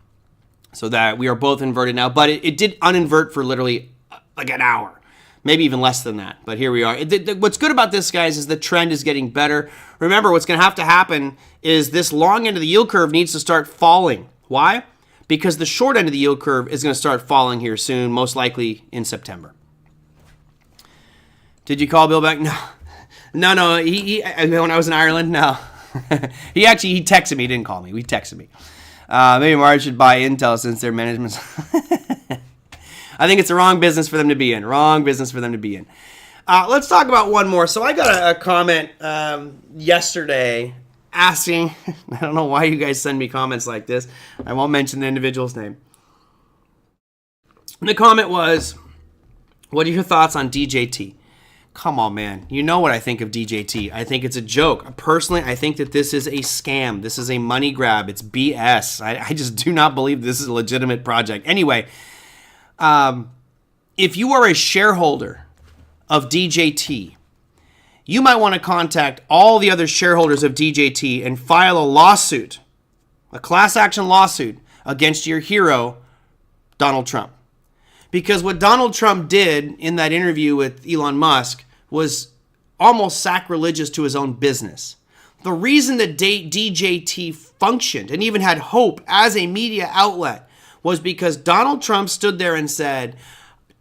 So that we are both inverted now. But it did uninvert for literally like an hour. Maybe even less than that. But here we are. What's good about this, guys, is the trend is getting better. Remember, what's going to have to happen is this long end of the yield curve needs to start falling. Why? Because the short end of the yield curve is going to start falling here soon, most likely in September. Did you call Bill back? No. No. He when I was in Ireland, no. he texted me. He didn't call me. He texted me. Maybe Marge should buy Intel since their management's... I think it's the wrong business for them to be in. Wrong business for them to be in. Let's talk about one more. So I got a comment yesterday asking... I don't know why you guys send me comments like this. I won't mention the individual's name. And the comment was, what are your thoughts on DJT? Come on, man. You know what I think of DJT. I think it's a joke. Personally, I think that this is a scam. This is a money grab. It's BS. I just do not believe this is a legitimate project. Anyway, if you are a shareholder of DJT, you might want to contact all the other shareholders of DJT and file a lawsuit, a class action lawsuit against your hero, Donald Trump. Because what Donald Trump did in that interview with Elon Musk was almost sacrilegious to his own business. The reason that DJT functioned and even had hope as a media outlet was because Donald Trump stood there and said,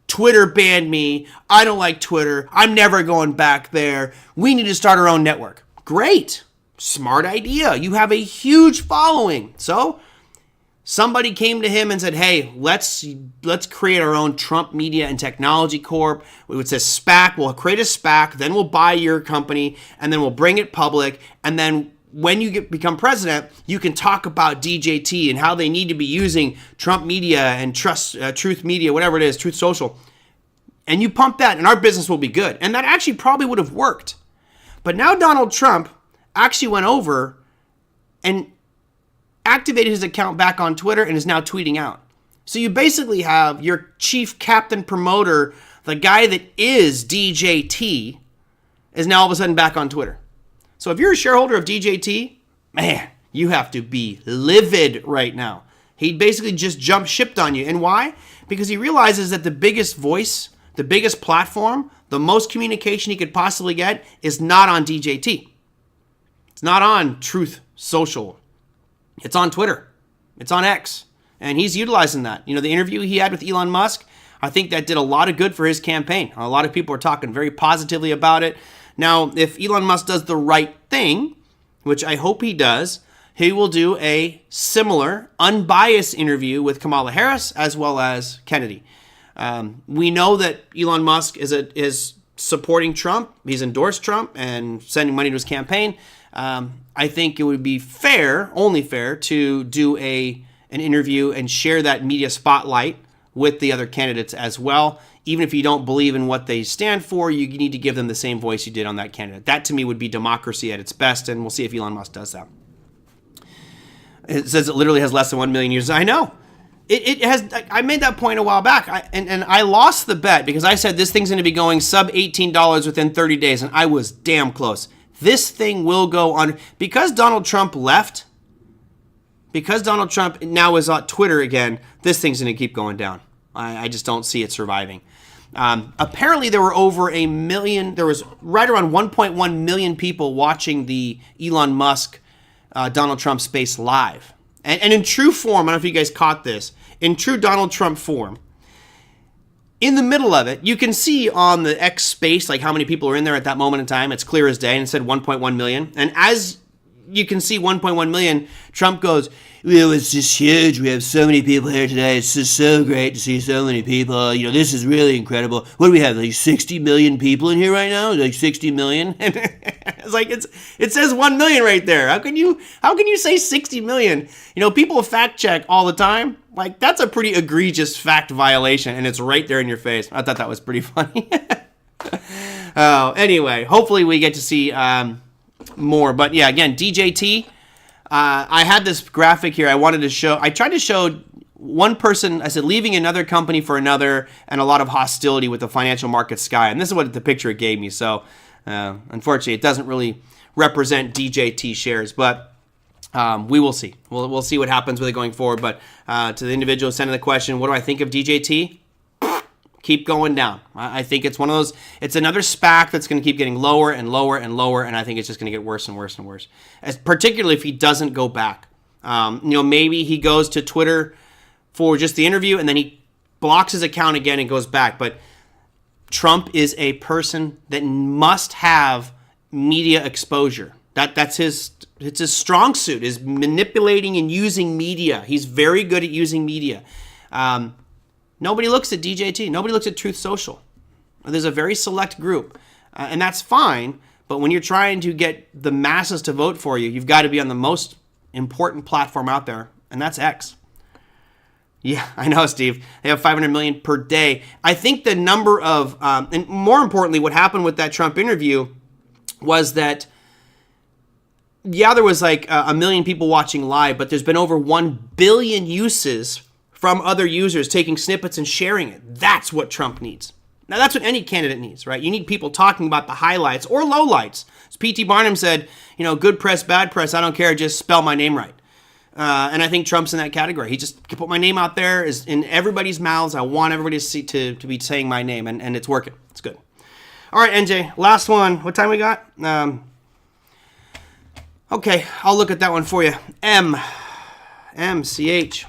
Twitter banned me. I don't like Twitter. I'm never going back there. We need to start our own network. Great. Smart idea. You have a huge following. So somebody came to him and said, hey, let's create our own Trump Media and Technology Corp. It says SPAC. We'll create a SPAC. Then we'll buy your company. And then we'll bring it public. And then when you become president, you can talk about DJT and how they need to be using Trump Media and Truth Media, whatever it is, Truth Social. And you pump that, and our business will be good. And that actually probably would have worked. But now Donald Trump actually went over and activated his account back on Twitter and is now tweeting out. So you basically have your chief captain promoter, the guy that is DJT, is now all of a sudden back on Twitter. So if you're a shareholder of DJT, man, you have to be livid right now. He basically just jumped shipped on you. And why? Because he realizes that the biggest voice, the biggest platform, the most communication he could possibly get is not on DJT. It's not on Truth Social. It's on Twitter. It's on X. And he's utilizing that. You know, the interview he had with Elon Musk, I think that did a lot of good for his campaign. A lot of people are talking very positively about it. Now, if Elon Musk does the right thing, which I hope he does, he will do a similar, unbiased interview with Kamala Harris as well as Kennedy. We know that Elon Musk is supporting Trump. He's endorsed Trump and sending money to his campaign. I think it would be fair, only fair, to do an interview and share that media spotlight with the other candidates as well. Even if you don't believe in what they stand for, you need to give them the same voice you did on that candidate. That, to me, would be democracy at its best, and we'll see if Elon Musk does that. It says it literally has less than 1 million users. I know. It has. I made that point a while back, and I lost the bet because I said this thing's going to be going sub $18 within 30 days, and I was damn close. This thing will go on. Because Donald Trump left, because Donald Trump now is on Twitter again, this thing's going to keep going down. I just don't see it surviving. Apparently there were over a million, there was right around 1.1 million people watching the Elon Musk, Donald Trump space live. And in true form, I don't know if you guys caught this, in true Donald Trump form, in the middle of it, you can see on the X space, like how many people are in there at that moment in time. It's clear as day, and it said 1.1 million. And as you can see 1.1 million, Trump goes, well, it's just huge. We have so many people here today. It's just so great to see so many people. You know, this is really incredible. What do we have, like 60 million people in here right now? Like 60 million? It's like it says 1 million right there. How can you say 60 million? People fact check all the time. Like, that's a pretty egregious fact violation, and it's right there in your face. I thought that was pretty funny. Anyway, hopefully we get to see more. But yeah, again, DJT. I had this graphic here. I tried to show one person, I said, leaving another company for another, and a lot of hostility with the financial market sky. And this is what the picture it gave me. So, unfortunately, it doesn't really represent DJT shares, but we will see. We'll see what happens with it going forward. But to the individual sending the question, what do I think of DJT? Keep going down. I think it's one of those, it's another SPAC that's going to keep getting lower and lower and lower, and I think it's just going to get worse and worse and worse, particularly if he doesn't go back. Maybe he goes to Twitter for just the interview, and then he blocks his account again and goes back. But Trump is a person that must have media exposure. It's his strong suit, is manipulating and using media. He's very good at using media. Nobody looks at DJT. Nobody looks at Truth Social. There's a very select group, and that's fine. But when you're trying to get the masses to vote for you, you've got to be on the most important platform out there, and that's X. Yeah, I know, Steve. They have 500 million per day. I think the number of, and more importantly, what happened with that Trump interview was that, yeah, there was like a million people watching live, but there's been over 1 billion uses from other users taking snippets and sharing it. That's what Trump needs. Now, that's what any candidate needs, right? You need people talking about the highlights or lowlights. As P.T. Barnum said, good press, bad press, I don't care, just spell my name right. And I think Trump's in that category. He just put my name out there, is in everybody's mouths. I want everybody to be saying my name, and it's working. It's good. All right, NJ, last one. What time we got? Okay, I'll look at that one for you. MCH.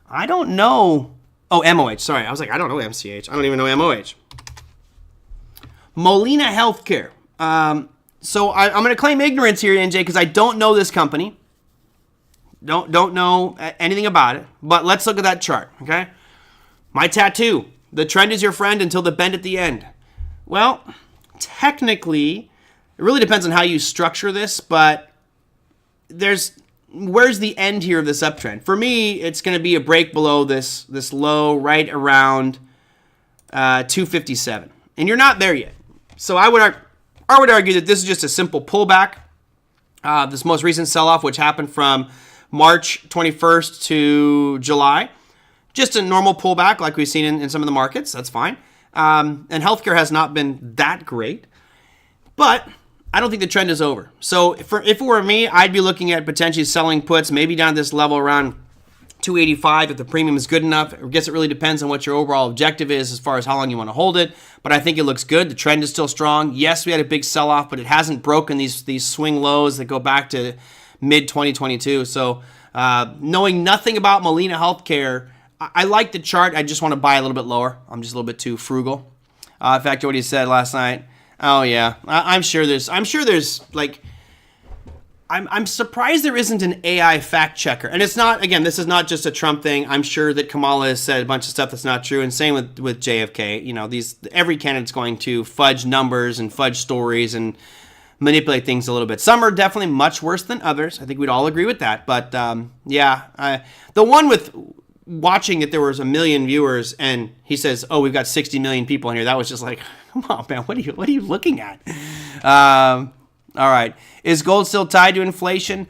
I don't know. Oh, MOH. Sorry, I was like, I don't know MCH. I don't even know MOH. Molina Healthcare. So I'm going to claim ignorance here, NJ, because I don't know this company. Don't know anything about it. But let's look at that chart, okay? My tattoo. The trend is your friend until the bend at the end. Well, technically, it really depends on how you structure this, but where's the end here of this uptrend? For me, it's going to be a break below this low right around 257. And you're not there yet. So I would argue that this is just a simple pullback. This most recent sell-off, which happened from March 21st to July. Just a normal pullback like we've seen in some of the markets. That's fine. And healthcare has not been that great. But I don't think the trend is over. So if it were me, I'd be looking at potentially selling puts, maybe down this level around 285 if the premium is good enough. I guess it really depends on what your overall objective is as far as how long you want to hold it. But I think it looks good. The trend is still strong. Yes, we had a big sell-off, but it hasn't broken these swing lows that go back to mid-2022. So knowing nothing about Molina Healthcare, I like the chart. I just want to buy a little bit lower. I'm just a little bit too frugal. In fact, what he said last night. Oh yeah, I'm sure there's like, I'm surprised there isn't an AI fact checker. And it's not, again, this is not just a Trump thing. I'm sure that Kamala has said a bunch of stuff that's not true. And same with JFK. Every candidate's going to fudge numbers and fudge stories and manipulate things a little bit. Some are definitely much worse than others. I think we'd all agree with that. But the one with watching it, there was 1 million viewers, and he says, "Oh, we've got 60 million people in here." That was just like, come on, man, what are you looking at? All right, is gold still tied to inflation?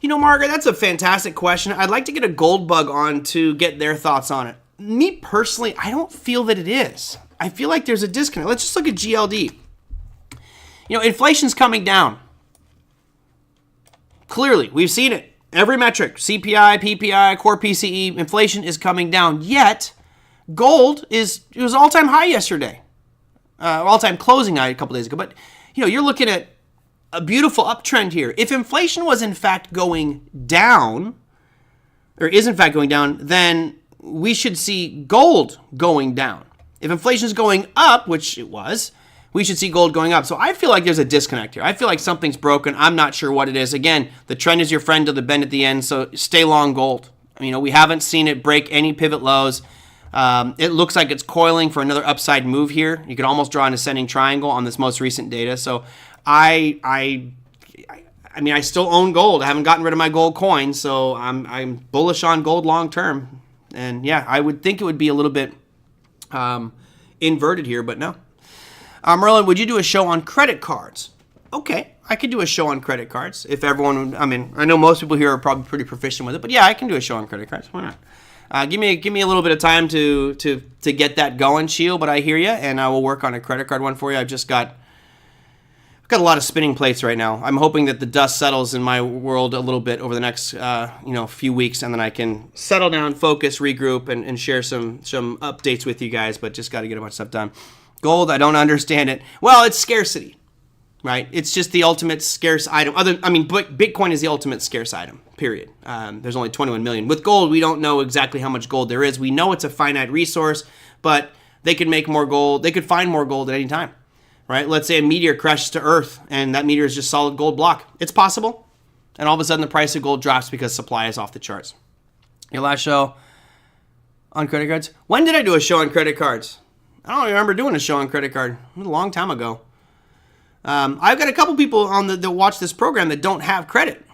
Margaret, that's a fantastic question. I'd like to get a gold bug on to get their thoughts on it. Me personally, I don't feel that it is. I feel like there's a disconnect. Let's just look at GLD. Inflation's coming down. Clearly, we've seen it. Every metric, CPI, PPI, core PCE, inflation is coming down. Yet, gold it was all-time high yesterday. All-time closing high a couple days ago. But, you're looking at a beautiful uptrend here. If inflation was in fact going down, or is in fact going down, then we should see gold going down. If inflation is going up, which it was, we should see gold going up. So I feel like there's a disconnect here. I feel like something's broken. I'm not sure what it is. Again, the trend is your friend till the bend at the end, so stay long gold. We haven't seen it break any pivot lows. It looks like it's coiling for another upside move here. You could almost draw an ascending triangle on this most recent data. So I mean, I still own gold. I haven't gotten rid of my gold coin, so I'm bullish on gold long term. And yeah, I would think it would be a little bit inverted here, but no. Merlin, would you do a show on credit cards? Okay, I could do a show on credit cards if everyone. I mean, I know most people here are probably pretty proficient with it, but yeah, I can do a show on credit cards. Why not? Give me a little bit of time to get that going, Shield. But I hear you, and I will work on a credit card one for you. I've got a lot of spinning plates right now. I'm hoping that the dust settles in my world a little bit over the next few weeks, and then I can settle down, focus, regroup, and share some updates with you guys. But just got to get a bunch of stuff done. Gold, I don't understand it. Well, it's scarcity, right? It's just the ultimate scarce item. Bitcoin is the ultimate scarce item, period. There's only 21 million. With gold, we don't know exactly how much gold there is. We know it's a finite resource, but they could make more gold. They could find more gold at any time, right? Let's say a meteor crashes to Earth, and that meteor is just solid gold block. It's possible. And all of a sudden, the price of gold drops because supply is off the charts. Your last show on credit cards? When did I do a show on credit cards? I don't remember doing a show on credit card. It was a long time ago. I've got a couple people that watch this program that don't have credit.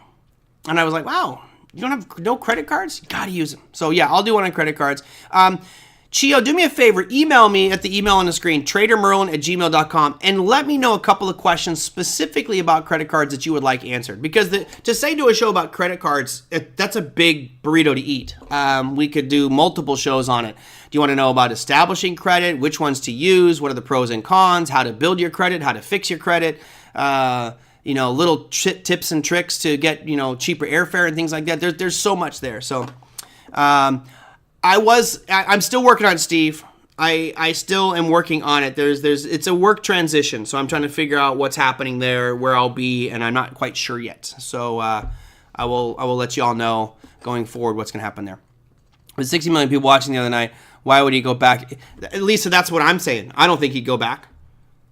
And I was like, wow, you don't have no credit cards? You got to use them. So yeah, I'll do one on credit cards. Chio, do me a favor. Email me at the email on the screen, TraderMerlin@gmail.com, and let me know a couple of questions specifically about credit cards that you would like answered. Because to do a show about credit cards, that's a big burrito to eat. We could do multiple shows on it. Do you want to know about establishing credit, which ones to use, what are the pros and cons, how to build your credit, how to fix your credit, little tips and tricks to get, cheaper airfare and things like that. There's so much there. So I'm still working on it, Steve. I still am working on it. It's a work transition, so I'm trying to figure out what's happening there, where I'll be, and I'm not quite sure yet. So I will let you all know going forward what's going to happen there. With 60 million people watching the other night, why would he go back? At least that's what I'm saying. I don't think he'd go back.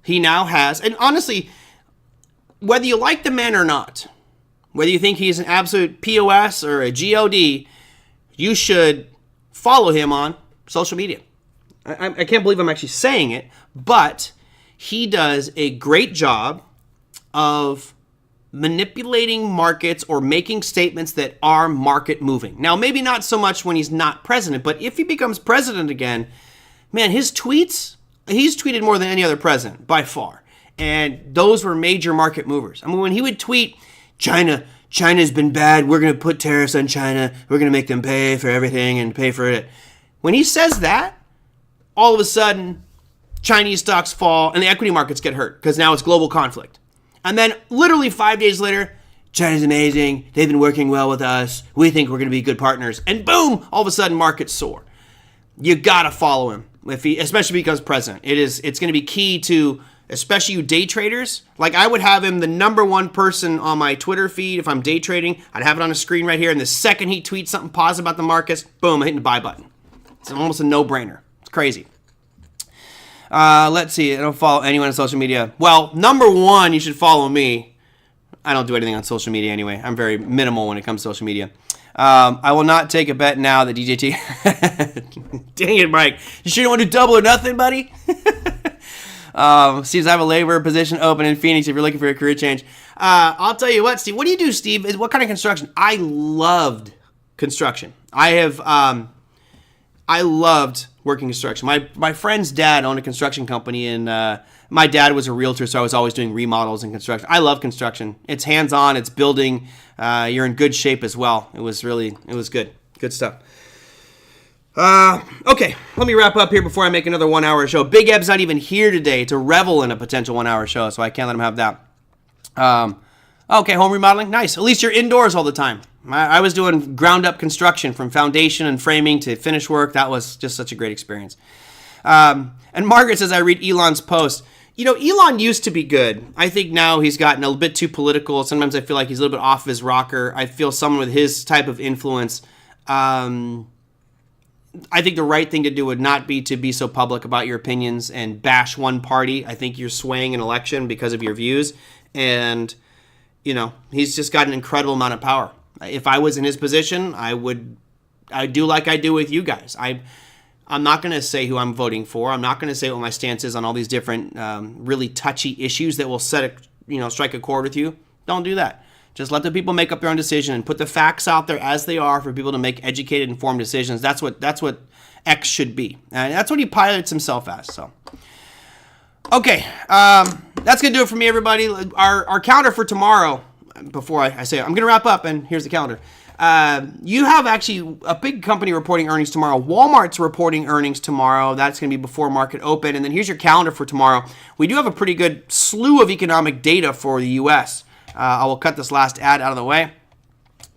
He now has, and honestly, whether you like the man or not, whether you think he's an absolute POS or a GOD, you should follow him on social media. I can't believe I'm actually saying it, but he does a great job of manipulating markets or making statements that are market moving. Now, maybe not so much when he's not president, but if he becomes president again, man, his tweets, he's tweeted more than any other president by far. And those were major market movers. I mean, when he would tweet, China's been bad, we're going to put tariffs on China, we're going to make them pay for everything and pay for it. When he says that, all of a sudden, Chinese stocks fall and the equity markets get hurt because now it's global conflict. And then literally 5 days later, China's amazing, they've been working well with us, we think we're going to be good partners. And boom, all of a sudden markets soar. You got to follow him, especially if he becomes president. It's going to be key to, especially you day traders. Like, I would have him the number one person on my Twitter feed if I'm day trading. I'd have it on a screen right here, and the second he tweets something positive about the markets, boom, I'm hitting the buy button. It's almost a no-brainer. It's crazy. Let's see. I don't follow anyone on social media. Well, number one, you should follow me. I don't do anything on social media anyway. I'm very minimal when it comes to social media. I will not take a bet now that DJT... Dang it, Mike. You sure you want to do double or nothing, buddy? Steve, I have a labor position open in Phoenix if you're looking for a career change. I'll tell you what, Steve. What do you do, Steve? What kind of construction? I loved construction. I loved working construction. My friend's dad owned a construction company, and my dad was a realtor, so I was always doing remodels and construction. I love construction. It's hands-on. It's building. You're in good shape as well. It was good. Good stuff. Okay, let me wrap up here before I make another 1 hour show. Big Eb's not even here today to revel in a potential 1 hour show, so I can't let him have that. Okay, home remodeling, nice. At least you're indoors all the time. I was doing ground up construction from foundation and framing to finish work. That was just such a great experience. And Margaret says, I read Elon's post. Elon used to be good. I think now he's gotten a bit too political. Sometimes I feel like he's a little bit off his rocker. I feel someone with his type of influence, I think the right thing to do would not be to be so public about your opinions and bash one party. I think you're swaying an election because of your views. And, he's just got an incredible amount of power. If I was in his position, I'd do like I do with you guys. I'm not going to say who I'm voting for. I'm not going to say what my stance is on all these different really touchy issues that will set strike a chord with you. Don't do that. Just let the people make up their own decision and put the facts out there as they are for people to make educated, informed decisions. That's what X should be, and that's what he pilots himself as. So, okay, that's gonna do it for me, everybody. Our calendar for tomorrow. Before I say it, I'm gonna wrap up, and here's the calendar. You have actually a big company reporting earnings tomorrow. Walmart's reporting earnings tomorrow. That's going to be before market open. And then here's your calendar for tomorrow. We do have a pretty good slew of economic data for the U.S. I will cut this last ad out of the way.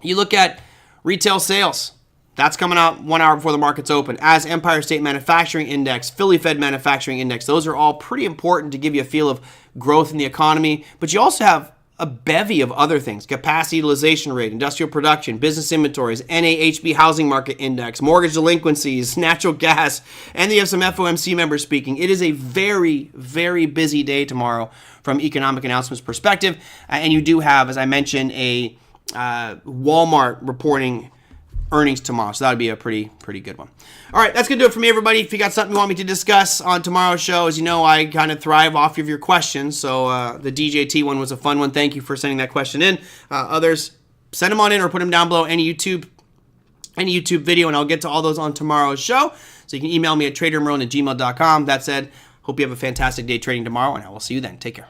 You look at retail sales. That's coming out 1 hour before the market's open. As Empire State Manufacturing Index, Philly Fed Manufacturing Index. Those are all pretty important to give you a feel of growth in the economy. But you also have a bevy of other things: capacity utilization rate, industrial production, business inventories, NAHB housing market index, mortgage delinquencies, natural gas, and you have some FOMC members speaking. It is a very, very busy day tomorrow from economic announcements perspective. And you do have, as I mentioned, a Walmart reporting earnings tomorrow. So that would be a pretty good one. All right, that's going to do it for me, everybody. If you got something you want me to discuss on tomorrow's show, as you know, I kind of thrive off of your questions. So the DJT one was a fun one. Thank you for sending that question in. Others, send them on in or put them down below any YouTube video, and I'll get to all those on tomorrow's show. So you can email me at TraderMerlin@gmail.com. That said, hope you have a fantastic day trading tomorrow, and I will see you then. Take care.